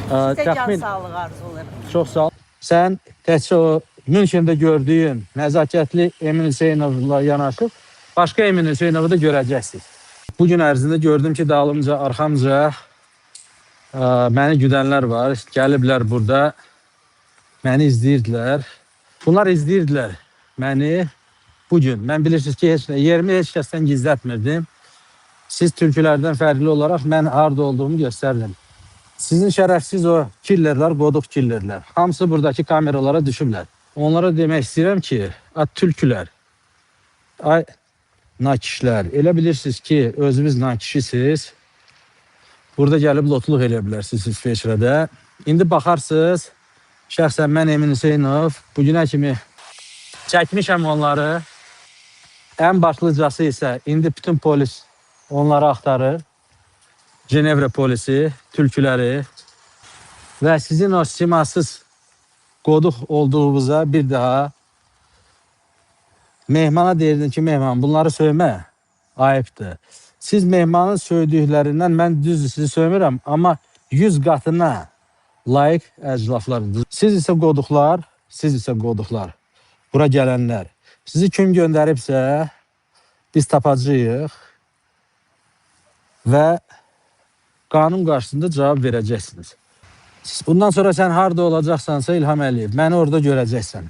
Sizə can Təxmin sağlığı arzularım. çox sağ ol. Sən təkcə o Münşendə gördüyün nəzakətli Emin Hüseynovla yanaşı başqa Emin Hüseynovu da görəcəksiniz. Bu gün ərzində gördüm ki, dalımca, arxamca məni güdənlər var. Gəliblər burada, məni izləyirdilər. Bunlar izləyirdilər məni bugün. Mən bilirsiniz ki, yerimi heç kəsdən gizlətmirdim. Siz türkülərdən fərqli olaraq mən harada olduğumu göstərdim. Sizin şərəfsiz o killerlər, qoduq killerlər. Hamısı buradakı kameralara düşüblər. Onlara demək istəyirəm ki, türkülər, ay nakişlər, elə bilirsiniz ki, özünüz nakişisiniz. Burada gəlib lotluq eləyə bilərsiniz İsveçrədə. İndi baxarsınız, şəxsən mən Emin Hüseynov, bugünə kimi çəkmişəm onları. Ən başlıcası isə indi bütün polis onları axtarır. Cenevre polisi, türküləri və sizin o simasız qoduq olduğunuza bir daha mehmana deyirdim ki, mehman bunları söymə ayıbdır. Siz mehmanın söydüklərindən mən düzdür sizi söymürəm, amma 100 qatına layiq əclaflardır. Siz isə qoduqlar, bura gələnlər. Sizi kim göndəribsə biz tapacağıq və qanun qarşısında cavab verəcəksiniz. Bundan sonra sən harada olacaqsansa İlham Əliyev, məni orada görəcəksən.